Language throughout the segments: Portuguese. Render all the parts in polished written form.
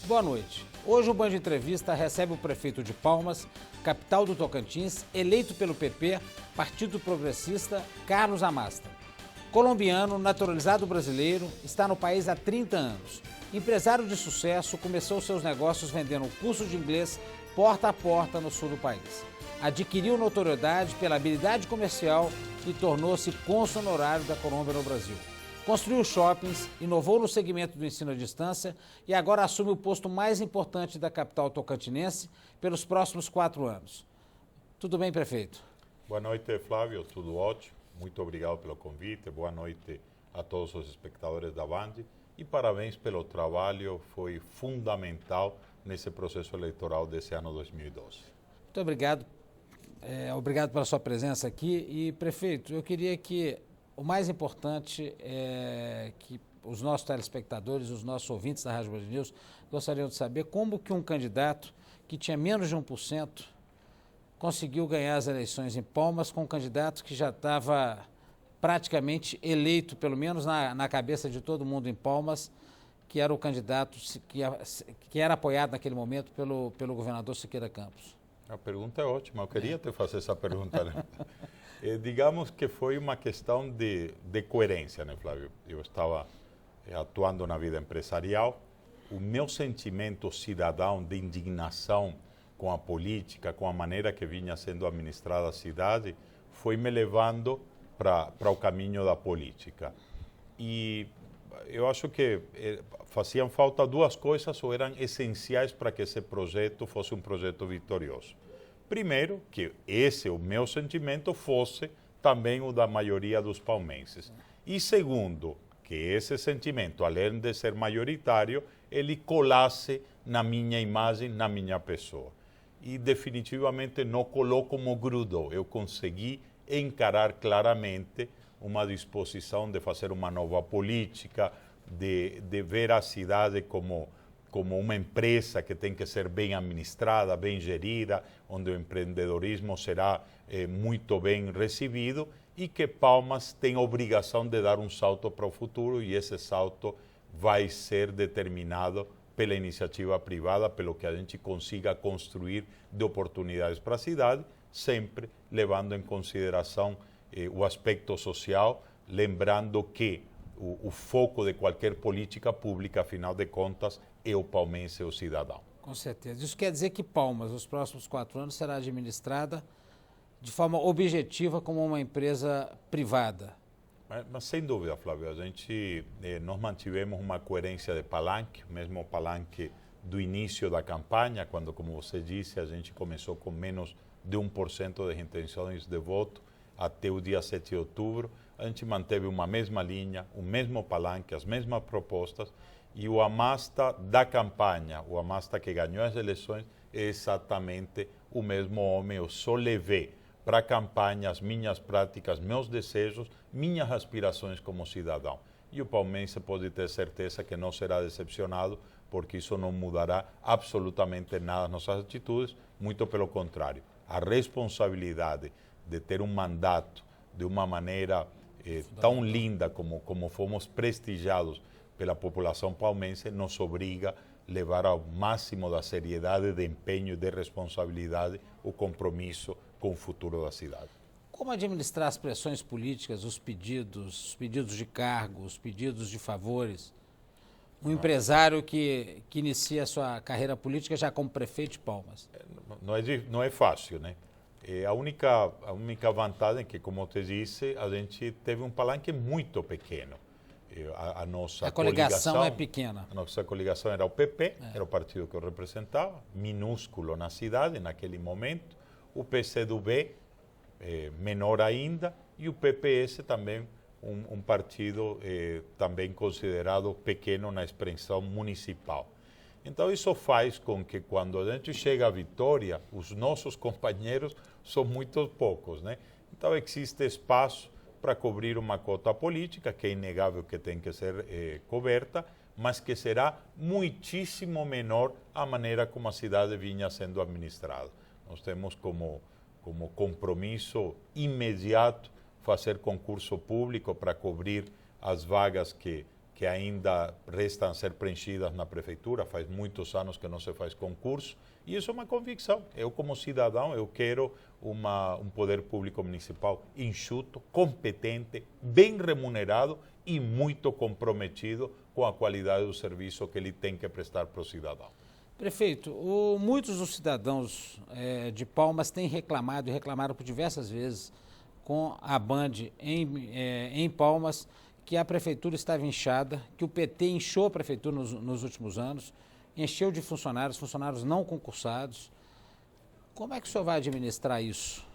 Boa noite. Hoje o Band Entrevista recebe o prefeito de Palmas, capital do Tocantins, eleito pelo PP, Partido Progressista, Carlos Amasta. Colombiano, naturalizado brasileiro, está no país há 30 anos. Empresário de sucesso, começou seus negócios vendendo curso de inglês porta a porta no sul do país. Adquiriu notoriedade pela habilidade comercial e tornou-se cônsul honorário da Colômbia no Brasil. Construiu shoppings, inovou no segmento do ensino à distância e agora assume o posto mais importante da capital tocantinense pelos próximos 4 anos. Tudo bem, prefeito? Boa noite, Flávio. Tudo ótimo. Muito obrigado pelo convite. Boa noite a todos os espectadores da Band. E parabéns pelo trabalho. Foi fundamental nesse processo eleitoral desse ano 2012. Muito obrigado. Obrigado pela sua presença aqui. E, prefeito, eu queria que o mais importante é que os nossos telespectadores, os nossos ouvintes da Rádio Band News gostariam de saber como que um candidato que tinha menos de 1% conseguiu ganhar as eleições em Palmas com um candidato que já estava praticamente eleito, pelo menos na cabeça de todo mundo em Palmas, que era o candidato que era apoiado naquele momento pelo governador Siqueira Campos. A pergunta é ótima. Eu queria te fazer essa pergunta, né? Digamos que foi uma questão de coerência, né, Flávio? Eu estava atuando na vida empresarial. O meu sentimento cidadão de indignação com a política, com a maneira que vinha sendo administrada a cidade, foi me levando para o caminho da política. E eu acho que faziam falta duas coisas ou eram essenciais para que esse projeto fosse um projeto vitorioso. Primeiro, que esse, o meu sentimento, fosse também o da maioria dos palmenses. E segundo, que esse sentimento, além de ser maioritário, ele colasse na minha imagem, na minha pessoa. E definitivamente não colou como grudou. Eu consegui encarar claramente uma disposição de fazer uma nova política, de ver a cidade como uma empresa que tem que ser bem administrada, bem gerida, onde o empreendedorismo será muito bem recebido e que Palmas tem a obrigação de dar um salto para o futuro e esse salto vai ser determinado pela iniciativa privada, pelo que a gente consiga construir de oportunidades para a cidade, sempre levando em consideração o aspecto social, lembrando que o foco de qualquer política pública, afinal de contas, é o palmense, o cidadão. Com certeza. Isso quer dizer que Palmas, nos próximos 4 anos, será administrada de forma objetiva como uma empresa privada. Mas sem dúvida, Flávio, nós mantivemos uma coerência de palanque, mesmo o palanque do início da campanha, quando, como você disse, a gente começou com menos de 1% de intenções de voto até o dia 7 de outubro, a gente manteve uma mesma linha, o mesmo palanque, as mesmas propostas, e o Amasta da campanha, o Amasta que ganhou as eleições, é exatamente o mesmo homem. Eu só levei para a campanha as minhas práticas, meus desejos, minhas aspirações como cidadão. E o palmense pode ter certeza que não será decepcionado, porque isso não mudará absolutamente nada nas nossas atitudes, muito pelo contrário. A responsabilidade de ter um mandato de uma maneira tão linda como fomos prestigiados pela população palmense, nos obriga a levar ao máximo da seriedade, de empenho e de responsabilidade o compromisso com o futuro da cidade. Como administrar as pressões políticas, os pedidos de cargos, os pedidos de favores? Um empresário que inicia a sua carreira política já como prefeito de Palmas. Não é fácil, né? A única vantagem é que, como eu te disse, a gente teve um palanque muito pequeno. A nossa coligação é pequena. A nossa coligação era o PP, era o partido que eu representava, minúsculo na cidade naquele momento. O PCdoB, menor ainda, e o PPS também, um partido também considerado pequeno na expressão municipal. Então isso faz com que quando a gente chega à vitória, os nossos companheiros são muito poucos, né? Então existe espaço para cobrir uma cota política, que é inegável que tem que ser coberta, mas que será muitíssimo menor a maneira como a cidade vinha sendo administrada. Nós temos como compromisso imediato fazer concurso público para cobrir as vagas que que ainda restam a ser preenchidas na prefeitura. Faz muitos anos que não se faz concurso. E isso é uma convicção. Eu, como cidadão, eu quero um poder público municipal enxuto, competente, bem remunerado e muito comprometido com a qualidade do serviço que ele tem que prestar para o cidadão. Prefeito, muitos dos cidadãos de Palmas têm reclamado e reclamaram por diversas vezes com a Band em Palmas que a prefeitura estava inchada, que o PT inchou a prefeitura nos últimos anos, encheu de funcionários não concursados. Como é que o senhor vai administrar isso?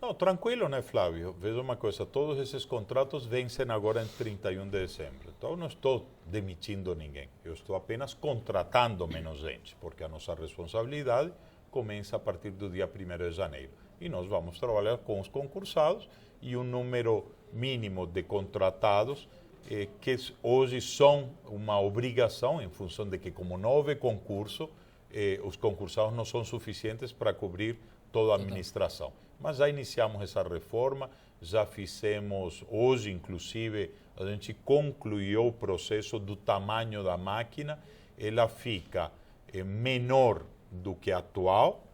Não, tranquilo, né, Flávio? Veja uma coisa, todos esses contratos vencem agora em 31 de dezembro. Então, eu não estou demitindo ninguém. Eu estou apenas contratando menos gente, porque a nossa responsabilidade começa a partir do dia 1º de janeiro. E nós vamos trabalhar com os concursados e um número mínimo de contratados que hoje são uma obrigação, em função de que, como não houve concurso, os concursados não são suficientes para cobrir toda a administração. Mas já iniciamos essa reforma, já fizemos, hoje inclusive, a gente concluiu o processo do tamanho da máquina, ela fica menor do que a atual,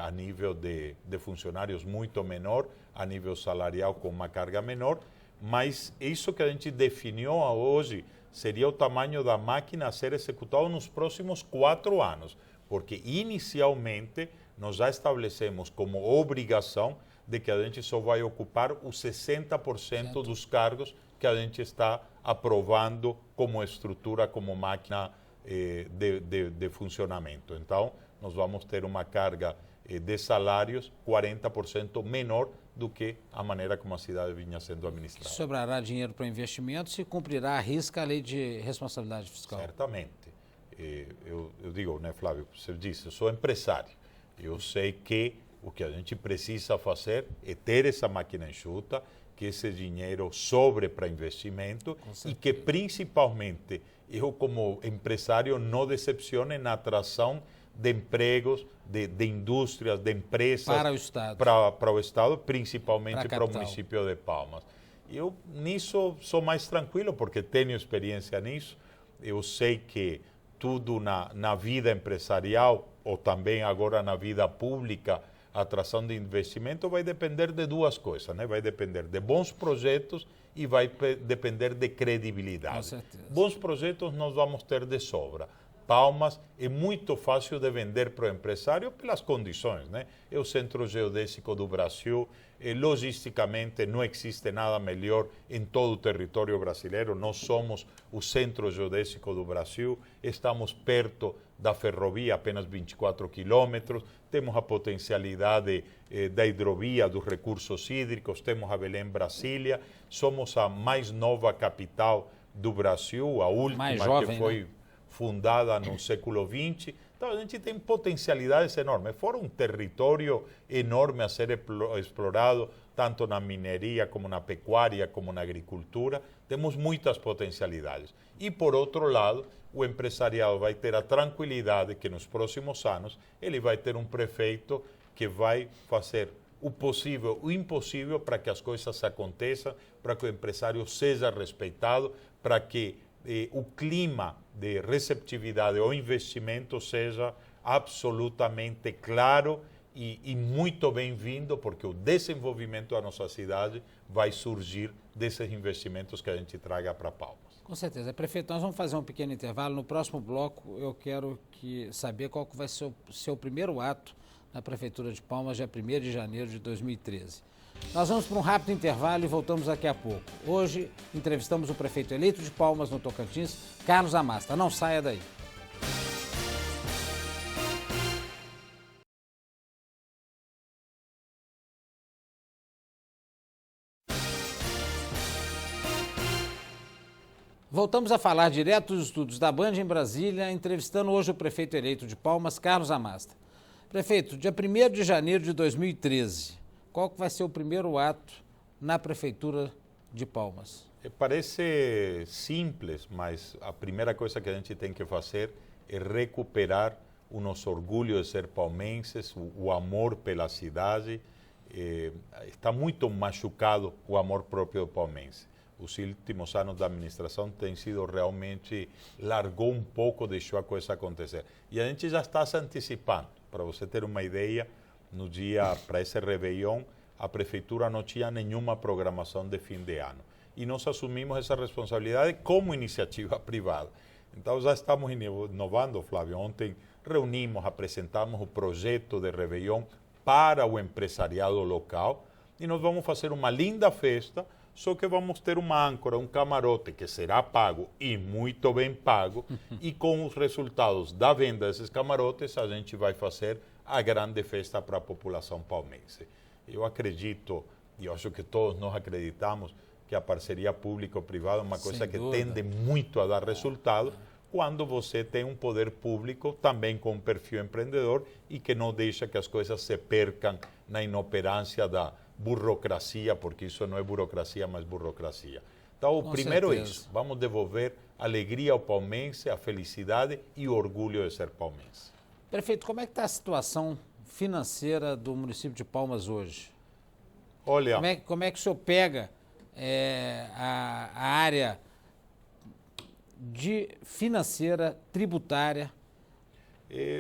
a nível de funcionários muito menor, a nível salarial com uma carga menor, mas isso que a gente definiu hoje seria o tamanho da máquina a ser executado nos próximos 4 anos, porque inicialmente nós já estabelecemos como obrigação de que a gente só vai ocupar os 60% dos cargos que a gente está aprovando como estrutura, como máquina de funcionamento. Então, nós vamos ter uma carga de salários 40% menor do que a maneira como a cidade vinha sendo administrada. Sobrará dinheiro para investimentos e cumprirá à risca a lei de responsabilidade fiscal. Certamente. Eu digo, né, Flávio, você disse, eu sou empresário. Eu sei que o que a gente precisa fazer é ter essa máquina enxuta, que esse dinheiro sobre para investimento e que, principalmente, eu como empresário não decepcione na atração de empregos, de indústrias, de empresas para o Estado, para o Estado, principalmente para o município de Palmas. Eu nisso sou mais tranquilo porque tenho experiência nisso. Eu sei que tudo na vida empresarial ou também agora na vida pública, a atração de investimento vai depender de duas coisas, né? Vai depender de bons projetos e vai depender de credibilidade. Com certeza. Bons projetos nós vamos ter de sobra. Palmas é muito fácil de vender para o empresário pelas condições, né? É o centro geodésico do Brasil, logisticamente não existe nada melhor em todo o território brasileiro. Nós somos o centro geodésico do Brasil, estamos perto da ferrovia, apenas 24 quilômetros, temos a potencialidade da hidrovia, dos recursos hídricos, temos a Belém, Brasília, somos a mais nova capital do Brasil, a última jovem, que foi... né? Fundada no século XX. Então, a gente tem potencialidades enormes. Fora um território enorme a ser explorado, tanto na mineria, como na pecuária, como na agricultura. Temos muitas potencialidades. E, por outro lado, o empresariado vai ter a tranquilidade que nos próximos anos ele vai ter um prefeito que vai fazer o possível, o impossível para que as coisas aconteçam, para que o empresário seja respeitado, para que o clima de receptividade ao investimento seja absolutamente claro e muito bem-vindo, porque o desenvolvimento da nossa cidade vai surgir desses investimentos que a gente traga para Palmas. Com certeza. Prefeito, nós vamos fazer um pequeno intervalo. No próximo bloco, eu quero saber qual que vai ser o seu primeiro ato na Prefeitura de Palmas, dia 1º de janeiro de 2013. Nós vamos para um rápido intervalo e voltamos daqui a pouco. Hoje, entrevistamos o prefeito eleito de Palmas, no Tocantins, Carlos Amasta. Não saia daí. Voltamos a falar direto dos estudos da Band em Brasília, entrevistando hoje o prefeito eleito de Palmas, Carlos Amasta. Prefeito, dia 1º de janeiro de 2013, qual que vai ser o primeiro ato na Prefeitura de Palmas? Parece simples, mas a primeira coisa que a gente tem que fazer é recuperar o nosso orgulho de ser palmenses, o amor pela cidade. Está muito machucado o amor próprio do palmense. os últimos anos da administração tem sido realmente, largou um pouco, deixou a coisa acontecer. E a gente já está se antecipando. Para você ter uma ideia, no dia para esse Réveillon, a prefeitura não tinha nenhuma programação de fim de ano. E nós assumimos essa responsabilidade como iniciativa privada. Então já estamos inovando, Flávio. Ontem reunimos, apresentamos o projeto de Réveillon para o empresariado local e nós vamos fazer uma linda festa, só que vamos ter uma âncora, um camarote que será pago e muito bem pago, e com os resultados da venda desses camarotes a gente vai fazer a grande festa para a população palmense. Eu acredito, e eu acho que todos nós acreditamos, que a parceria público-privada é uma coisa que tende muito a dar resultado quando você tem um poder público também com um perfil empreendedor e que não deixa que as coisas se percam na inoperância da burocracia, porque isso não é burocracia, mas burocracia. Então, o primeiro é isso. Vamos devolver alegria ao palmense, a felicidade e o orgulho de ser palmense. Prefeito, como é que está a situação financeira do município de Palmas hoje? Olha, como é que o senhor pega a área financeira, tributária?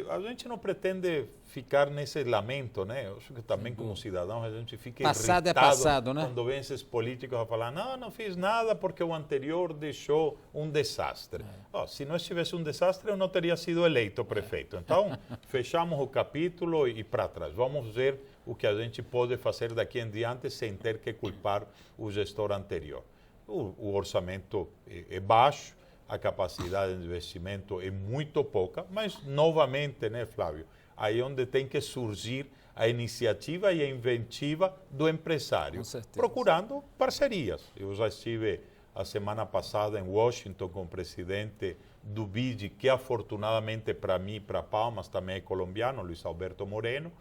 A gente não pretende ficar nesse lamento, né? Eu acho que também como cidadão a gente fica passado irritado é passado, né? Quando vem esses políticos a falar, não fiz nada porque o anterior deixou um desastre. Se não estivesse um desastre, eu não teria sido eleito prefeito. Então, fechamos o capítulo e para trás. Vamos ver o que a gente pode fazer daqui em diante sem ter que culpar o gestor anterior. O orçamento é baixo, a capacidade de investimento é muito pouca, mas novamente, né, Flávio, aí onde tem que surgir a iniciativa e a inventiva do empresário, procurando parcerias. Eu já estive a semana passada em Washington com o presidente do BID, que afortunadamente para mim e para Palmas também é colombiano, Luis Alberto Moreno.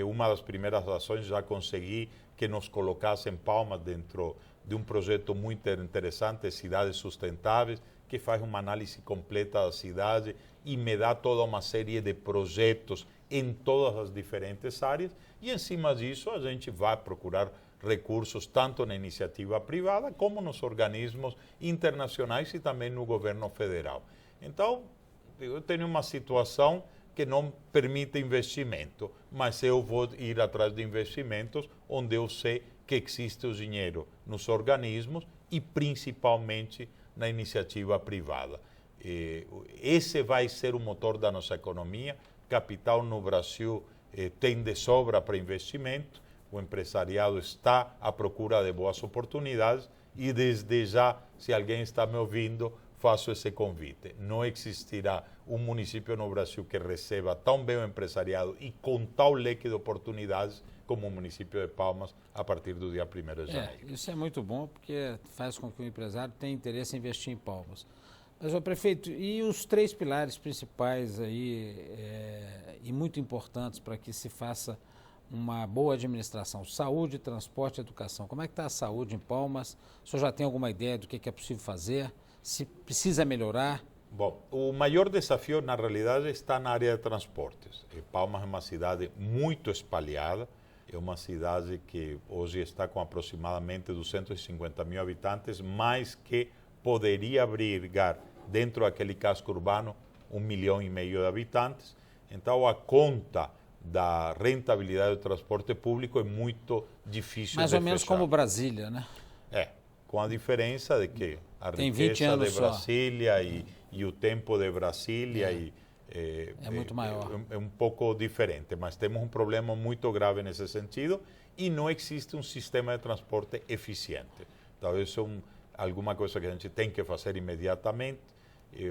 Uma das primeiras ações já consegui que nos colocasse em Palmas dentro de um projeto muito interessante, Cidades Sustentáveis, que faz uma análise completa da cidade e me dá toda uma série de projetos em todas as diferentes áreas, e em cima disso a gente vai procurar recursos tanto na iniciativa privada como nos organismos internacionais e também no governo federal. Então, eu tenho uma situação que não permite investimento, mas eu vou ir atrás de investimentos onde eu sei que existe o dinheiro nos organismos e principalmente na iniciativa privada. Esse vai ser o motor da nossa economia. Capital no Brasil tem de sobra para investimento, o empresariado está à procura de boas oportunidades e desde já, se alguém está me ouvindo, faço esse convite. Não existirá um município no Brasil que receba tão bem o empresariado e com tal leque de oportunidades como o município de Palmas a partir do dia 1º de janeiro. Isso é muito bom porque faz com que o empresário tenha interesse em investir em Palmas. Mas, ô prefeito, e os 3 pilares principais aí e muito importantes para que se faça uma boa administração? Saúde, transporte e educação. Como é que está a saúde em Palmas? O senhor já tem alguma ideia do que é possível fazer? Se precisa melhorar? Bom, o maior desafio, na realidade, está na área de transportes. Palmas é uma cidade muito espalhada, é uma cidade que hoje está com aproximadamente 250 mil habitantes, mas que poderia abrigar dentro daquele casco urbano 1,5 milhão de habitantes. Então, a conta da rentabilidade do transporte público é muito difícil de fechar. Mais ou menos como Brasília, né? Com a diferença de que a tem 20 riqueza anos de Brasília e o tempo de Brasília é muito maior. É um pouco diferente, mas temos um problema muito grave nesse sentido e não existe um sistema de transporte eficiente. Então, isso é alguma coisa que a gente tem que fazer imediatamente.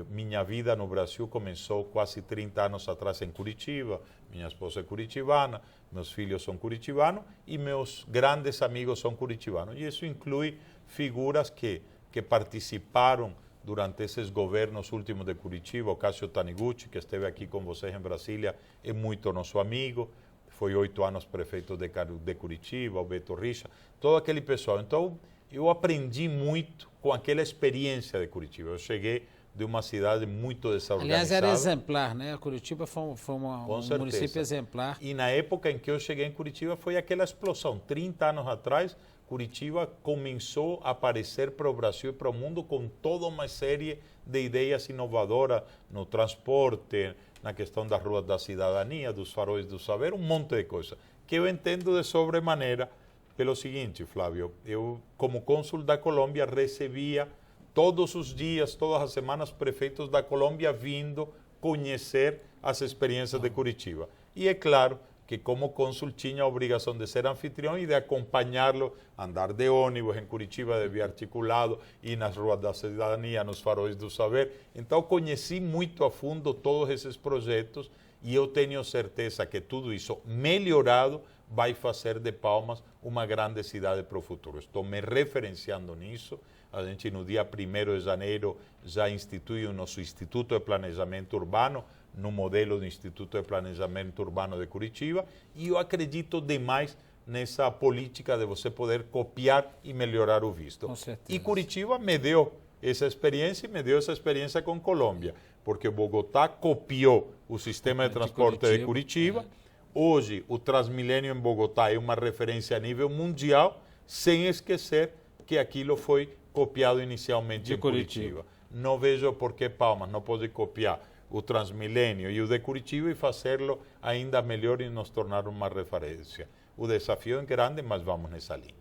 Minha vida no Brasil começou quase 30 anos atrás em Curitiba. Minha esposa é curitibana, meus filhos são curitibanos e meus grandes amigos são curitibanos. E isso inclui figuras que participaram durante esses governos últimos de Curitiba. O Cássio Taniguchi, que esteve aqui com vocês em Brasília, é muito nosso amigo. Foi 8 anos prefeito de Curitiba, o Beto Richa, todo aquele pessoal. Então, eu aprendi muito com aquela experiência de Curitiba. Eu cheguei de uma cidade muito desorganizada. Aliás, era exemplar, né? Curitiba foi um município exemplar. E na época em que eu cheguei em Curitiba foi aquela explosão. 30 anos atrás, Curitiba começou a aparecer para o Brasil e para o mundo com toda uma série de ideias inovadoras no transporte, na questão das ruas da cidadania, dos faróis do saber, um monte de coisas, que eu entendo de sobremaneira pelo seguinte, Flávio, eu, como cônsul da Colômbia, recebia todos os dias, todas as semanas, prefeitos da Colômbia vindo conhecer as experiências de Curitiba. E é claro que como cônsul tinha a obrigação de ser anfitrião e de acompanhá-lo, andar de ônibus em Curitiba, de via articulado, ir nas ruas da cidadania, nos faróis do saber. Então conheci muito a fundo todos esses projetos e eu tenho certeza que tudo isso melhorado vai fazer de Palmas uma grande cidade para o futuro. Estou me referenciando nisso. A gente no dia 1º de janeiro já institui o nosso Instituto de Planejamento Urbano, no modelo do Instituto de Planejamento Urbano de Curitiba, e eu acredito demais nessa política de você poder copiar e melhorar o visto. Com certeza. E Curitiba me deu essa experiência e me deu essa experiência com Colômbia, porque Bogotá copiou o sistema de transporte de Curitiba. Hoje, o Transmilênio em Bogotá é uma referência a nível mundial, sem esquecer que aquilo foi copiado inicialmente em Curitiba. Não vejo por que Palmas não pode copiar o Transmilênio e o de Curitiba e fazê-lo ainda melhor e nos tornar uma referência. O desafio é grande, mas vamos nessa linha.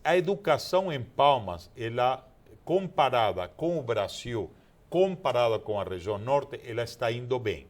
A educação em Palmas, ela comparada com o Brasil, comparada com a região norte, ela está indo bem.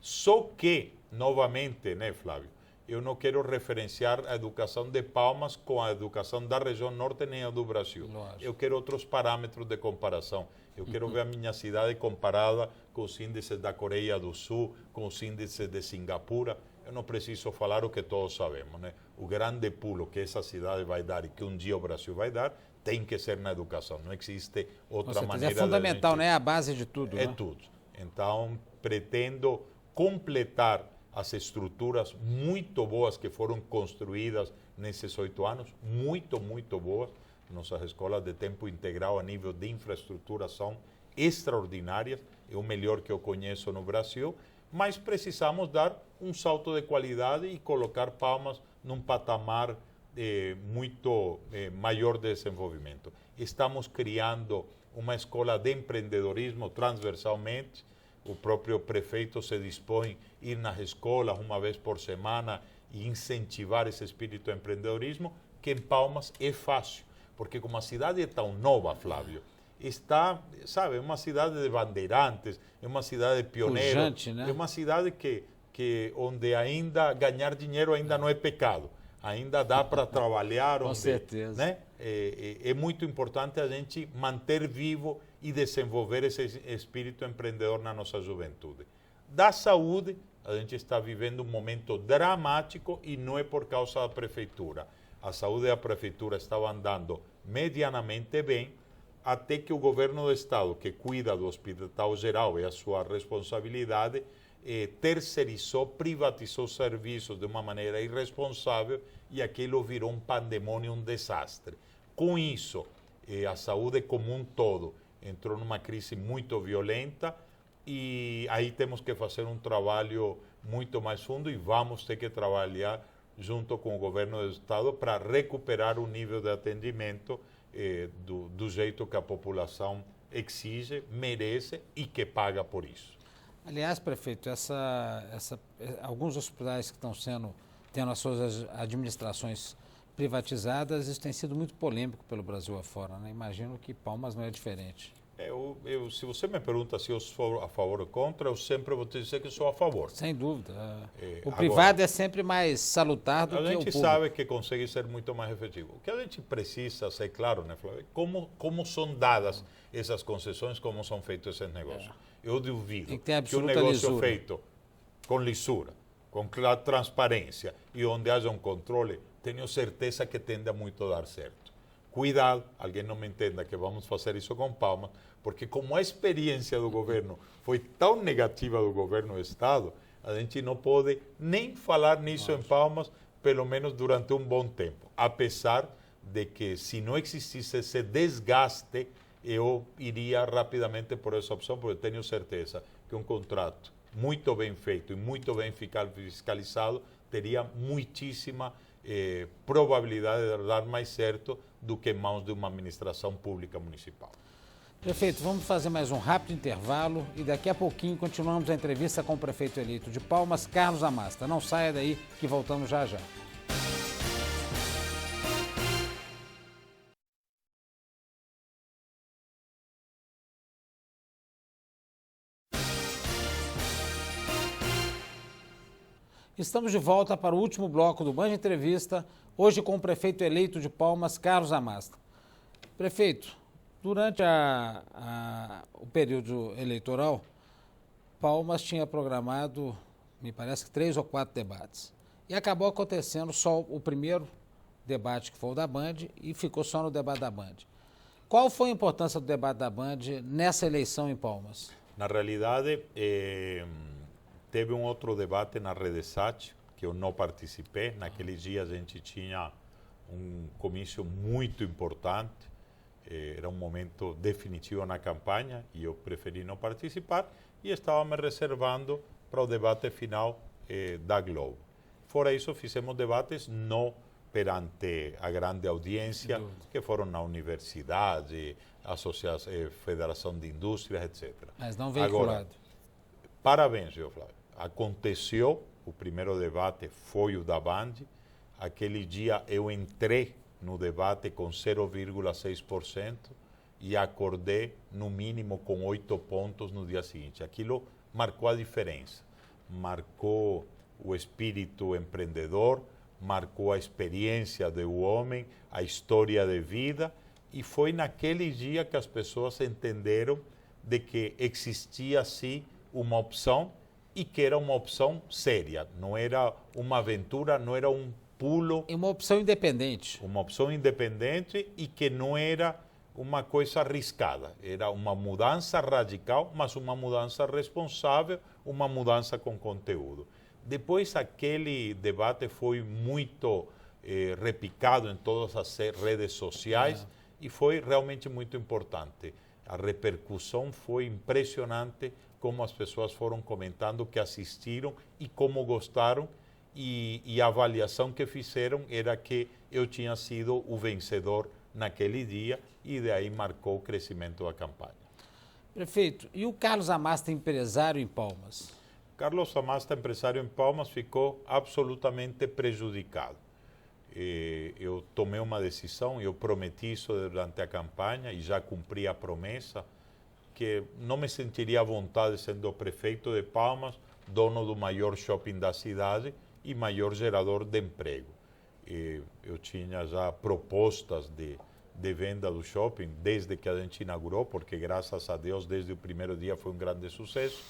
Só que, novamente, né, Flávio, eu não quero referenciar a educação de Palmas com a educação da região norte nem a do Brasil. Lógico. Eu quero outros parâmetros de comparação. Eu quero ver a minha cidade comparada com os índices da Coreia do Sul, com os índices de Singapura. Eu não preciso falar o que todos sabemos, né? O grande pulo que essa cidade vai dar e que um dia o Brasil vai dar tem que ser na educação. Não existe outra maneira. É fundamental, né? É a base de tudo. É né? tudo. Então, pretendo completar as estruturas muito boas que foram construídas nesses 8 anos, muito boas. Nossas escolas de tempo integral a nível de infraestrutura são extraordinárias, é o melhor que eu conheço no Brasil, mas precisamos dar um salto de qualidade e colocar Palmas num patamar muito maior de desenvolvimento. Estamos criando uma escola de empreendedorismo transversalmente. O próprio prefeito se dispõe a ir nas escolas uma vez por semana e incentivar esse espírito de empreendedorismo, que em Palmas é fácil, porque como a cidade é tão nova, Flávio, está, sabe, é uma cidade de bandeirantes, é uma cidade de pioneiros, pujante, né? É uma cidade que onde ainda ganhar dinheiro ainda não é pecado, ainda dá para trabalhar. Com onde, certeza. né? É muito importante a gente manter vivo e desenvolver esse espírito empreendedor na nossa juventude. Da saúde, a gente está vivendo um momento dramático e não é por causa da prefeitura. A saúde da prefeitura estava andando medianamente bem, até que o governo do estado, que cuida do Hospital Geral, é a sua responsabilidade, terceirizou, privatizou serviços de uma maneira irresponsável e aquilo virou um pandemônio, um desastre. Com isso, a saúde como um todo entrou numa crise muito violenta e aí temos que fazer um trabalho muito mais fundo e vamos ter que trabalhar junto com o governo do estado para recuperar o nível de atendimento do jeito que a população exige, merece e que paga por isso. Aliás, prefeito, alguns hospitais que estão tendo as suas administrações privatizadas, isso tem sido muito polêmico pelo Brasil afora, né? Imagino que Palmas não é diferente. Se você me pergunta se eu sou a favor ou contra, eu sempre vou te dizer que sou a favor. Sem dúvida. O privado é sempre mais salutar do que o público. A gente sabe que consegue ser muito mais efetivo. O que a gente precisa ser claro, né, Flávio? Como são dadas essas concessões, como são feitos esses negócios. Eu duvido que um negócio feito com lisura, com transparência e onde haja um controle, tenho certeza que tende a muito dar certo. Cuidado, alguém não me entenda que vamos fazer isso com Palmas, porque como a experiência do governo foi tão negativa do governo do estado, a gente não pode nem falar nisso em Palmas, pelo menos durante um bom tempo. Apesar de que se não existisse esse desgaste, eu iria rapidamente por essa opção, porque tenho certeza que um contrato muito bem feito e muito bem fiscalizado teria muitíssima probabilidade de dar mais certo do que em mãos de uma administração pública municipal. Prefeito, vamos fazer mais um rápido intervalo e daqui a pouquinho continuamos a entrevista com o prefeito eleito de Palmas, Carlos Amasta. Não saia daí que voltamos já já. Estamos de volta para o último bloco do Band Entrevista, hoje com o prefeito eleito de Palmas, Carlos Amasta. Prefeito, durante o período eleitoral, Palmas tinha programado, me parece que 3 ou 4 debates. E acabou acontecendo só o primeiro debate, que foi o da Band, e ficou só no debate da Band. Qual foi a importância do debate da Band nessa eleição em Palmas? Na realidade, teve um outro debate na Redesat, que eu não participei. Naquele dia a gente tinha um comício muito importante, era um momento definitivo na campanha e eu preferi não participar e estava me reservando para o debate final da Globo. Fora isso, fizemos debates não perante a grande audiência, que foram na universidade, Associação, Federação de Indústrias, etc. Mas não veiculado. Agora, parabéns, senhor Flávio. Aconteceu, o primeiro debate foi o da Band. Aquele dia eu entrei no debate com 0,6% e acordei no mínimo com 8 pontos no dia seguinte. Aquilo marcou a diferença. Marcou o espírito empreendedor, marcou a experiência do homem, a história de vida, e foi naquele dia que as pessoas entenderam de que existia sim uma opção e que era uma opção séria, não era uma aventura, não era um pulo. E uma opção independente. Uma opção independente e que não era uma coisa arriscada, era uma mudança radical, mas uma mudança responsável, uma mudança com conteúdo. Depois aquele debate foi muito replicado em todas as redes sociais e foi realmente muito importante. A repercussão foi impressionante, como as pessoas foram comentando que assistiram e como gostaram, e a avaliação que fizeram era que eu tinha sido o vencedor naquele dia e daí marcou o crescimento da campanha. Prefeito, e o Carlos Amasta, empresário em Palmas? Carlos Amasta, empresário em Palmas, ficou absolutamente prejudicado. Eu tomei uma decisão, eu prometi isso durante a campanha e já cumpri a promessa, que não me sentiria à vontade sendo prefeito de Palmas, dono do maior shopping da cidade e maior gerador de emprego. Eu tinha já propostas de venda do shopping desde que a gente inaugurou, porque graças a Deus desde o primeiro dia foi um grande sucesso.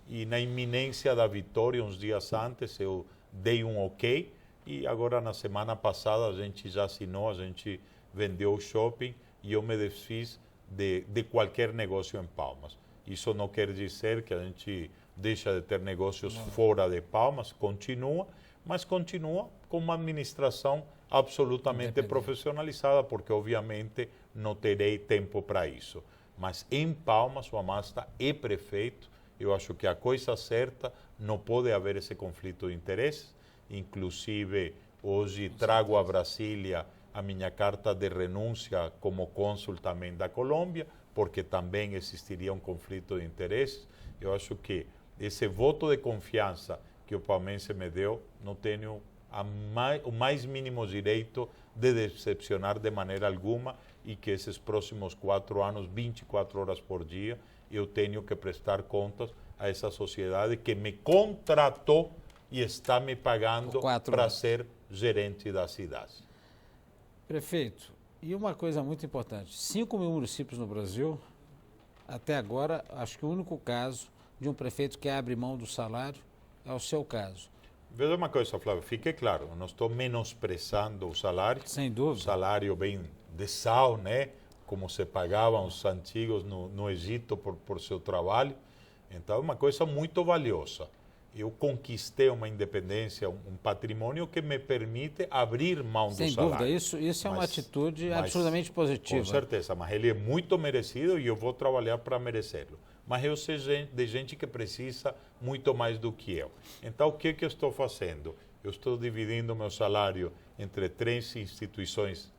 E na iminência da vitória, uns dias antes, eu dei um ok e agora na semana passada a gente já assinou, a gente vendeu o shopping e eu me desfiz de qualquer negócio em Palmas. Isso não quer dizer que a gente deixa de ter negócios fora de Palmas, continua, mas continua com uma administração absolutamente profissionalizada, porque obviamente não terei tempo para isso. Mas em Palmas, o Amasta é prefeito. Eu acho que a coisa certa, não pode haver esse conflito de interesses. Inclusive, hoje trago a Brasília a minha carta de renúncia como cônsul também da Colômbia, porque também existiria um conflito de interesses. Eu acho que esse voto de confiança que o palmense me deu, não tenho o mais mínimo direito de decepcionar de maneira alguma, e que esses próximos 4 anos, 24 horas por dia, eu tenho que prestar contas a essa sociedade que me contratou e está me pagando para ser gerente da cidade. Prefeito, e uma coisa muito importante, 5 mil municípios no Brasil, até agora, acho que o único caso de um prefeito que abre mão do salário é o seu caso. Veja uma coisa, Flávio, fique claro, não estou menosprezando o salário. Sem dúvida. O salário bem de sal, né? Como se pagavam os antigos no Egito por seu trabalho. Então, é uma coisa muito valiosa. Eu conquistei uma independência, um patrimônio que me permite abrir mão do salário. Sem dúvida, isso é uma atitude absolutamente positiva. Com certeza, mas ele é muito merecido e eu vou trabalhar para merecê-lo. Mas eu sei de gente que precisa muito mais do que eu. Então, o que eu estou fazendo? eu estou dividindo meu salário entre 3 instituições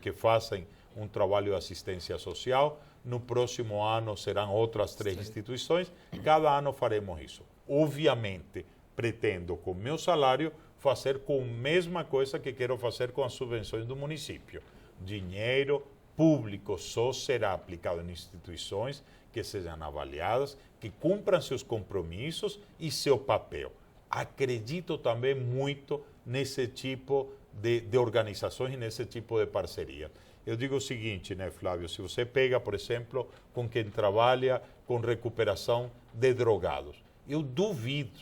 que fazem um trabalho de assistência social. No próximo ano serão outras 3 instituições. Cada ano faremos isso. Obviamente, pretendo, com meu salário, fazer com a mesma coisa que quero fazer com as subvenções do município. Dinheiro público só será aplicado em instituições que sejam avaliadas, que cumpram seus compromissos e seu papel. Acredito também muito nesse tipo de organizações e nesse tipo de parceria. Eu digo o seguinte, né, Flávio? Se você pega, por exemplo, com quem trabalha com recuperação de drogados, eu duvido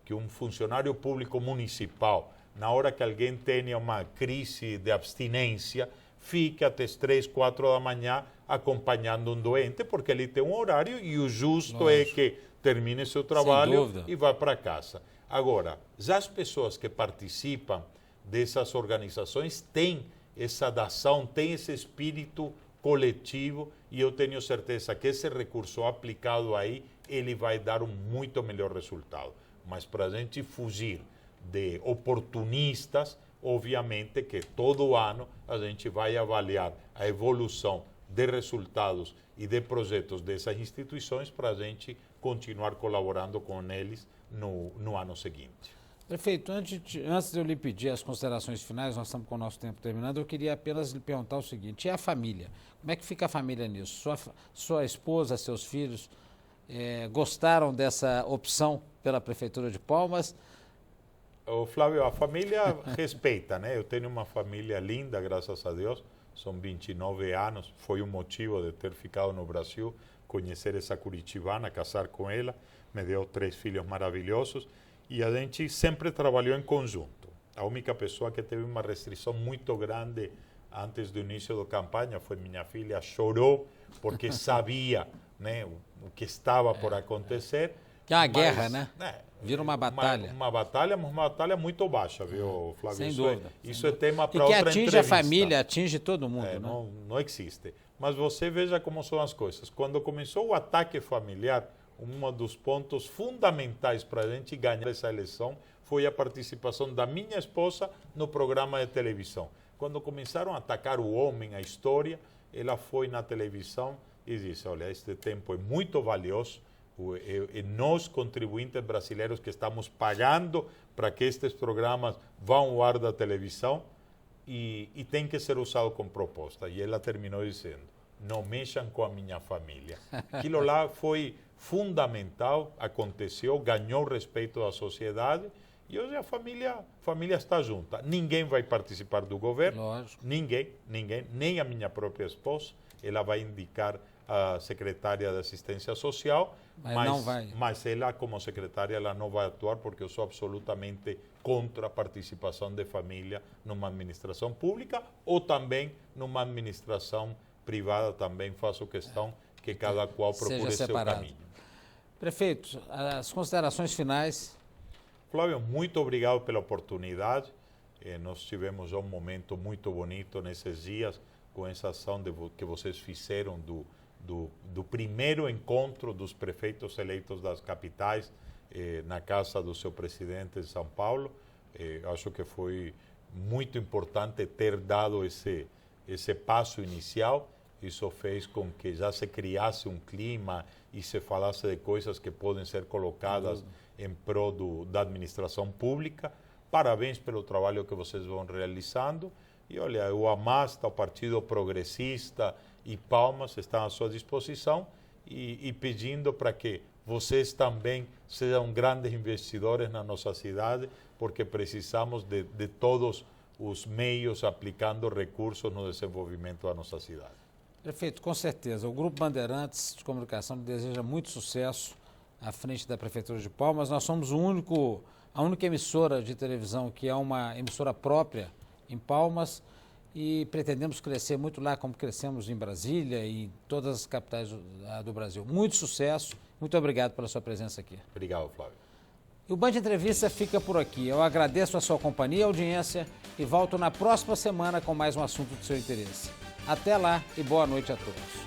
que um funcionário público municipal, na hora que alguém tenha uma crise de abstinência, fique até as 3, 4 da manhã acompanhando um doente, porque ele tem um horário e o justo é que termine seu trabalho e vá para casa. Agora, já as pessoas que participam dessas organizações têm essa ação, têm esse espírito coletivo, e eu tenho certeza que esse recurso aplicado aí, ele vai dar um muito melhor resultado. Mas para a gente fugir de oportunistas, obviamente que todo ano a gente vai avaliar a evolução de resultados e de projetos dessas instituições para a gente continuar colaborando com eles no ano seguinte. Prefeito, antes de eu lhe pedir as considerações finais, nós estamos com o nosso tempo terminando, eu queria apenas lhe perguntar o seguinte: e a família? Como é que fica a família nisso? Sua esposa, seus filhos gostaram dessa opção pela Prefeitura de Palmas? Flávio, a família respeita, né? Eu tenho uma família linda, graças a Deus. São 29 anos. Foi um motivo de ter ficado no Brasil, conhecer essa curitibana, casar com ela. Me deu 3 filhos maravilhosos. E a gente sempre trabalhou em conjunto. A única pessoa que teve uma restrição muito grande antes do início da campanha foi minha filha. Chorou porque sabia, né, o que estava por acontecer. Que é uma guerra, né? Vira uma batalha. Uma batalha muito baixa, viu, Flávio? Sem dúvida. Isso é tema para outra entrevista. E que atinge a família, atinge todo mundo, né? Não existe. Mas você veja como são as coisas. Quando começou o ataque familiar, um dos pontos fundamentais para a gente ganhar essa eleição foi a participação da minha esposa no programa de televisão. Quando começaram a atacar o homem, a história, ela foi na televisão e disse: olha, este tempo é muito valioso, e nós, contribuintes brasileiros, que estamos pagando para que estes programas vão ao ar da televisão, e tem que ser usado com proposta. E ela terminou dizendo: não mexam com a minha família. Aquilo lá foi fundamental, aconteceu, ganhou o respeito da sociedade, e hoje a família está junta. Ninguém vai participar do governo. Lógico. Ninguém, nem a minha própria esposa. Ela vai indicar a secretária de Assistência Social, mas ela, como secretária, ela não vai atuar, porque eu sou absolutamente contra a participação de família numa administração pública, ou também numa administração privada. Também faço questão que cada qual procure seu caminho. Prefeito, as considerações finais. Flávio, muito obrigado pela oportunidade. Nós tivemos um momento muito bonito nesses dias, com essa ação que vocês fizeram do primeiro encontro dos prefeitos eleitos das capitais na casa do seu presidente de São Paulo. Acho que foi muito importante ter dado esse passo inicial. Isso fez com que já se criasse um clima e se falasse de coisas que podem ser colocadas em prol da administração pública. Parabéns pelo trabalho que vocês vão realizando. E olha, o Amasta, o Partido Progressista e Palmas estão à sua disposição, e pedindo para que vocês também sejam grandes investidores na nossa cidade, porque precisamos de todos os meios aplicando recursos no desenvolvimento da nossa cidade. Prefeito, com certeza. O Grupo Bandeirantes de Comunicação deseja muito sucesso à frente da Prefeitura de Palmas. Nós somos a única emissora de televisão que é uma emissora própria em Palmas, e pretendemos crescer muito lá, como crescemos em Brasília e em todas as capitais do Brasil. Muito sucesso, muito obrigado pela sua presença aqui. Obrigado, Flávio. E o Band Entrevista fica por aqui. Eu agradeço a sua companhia e audiência e volto na próxima semana com mais um assunto do seu interesse. Até lá e boa noite a todos.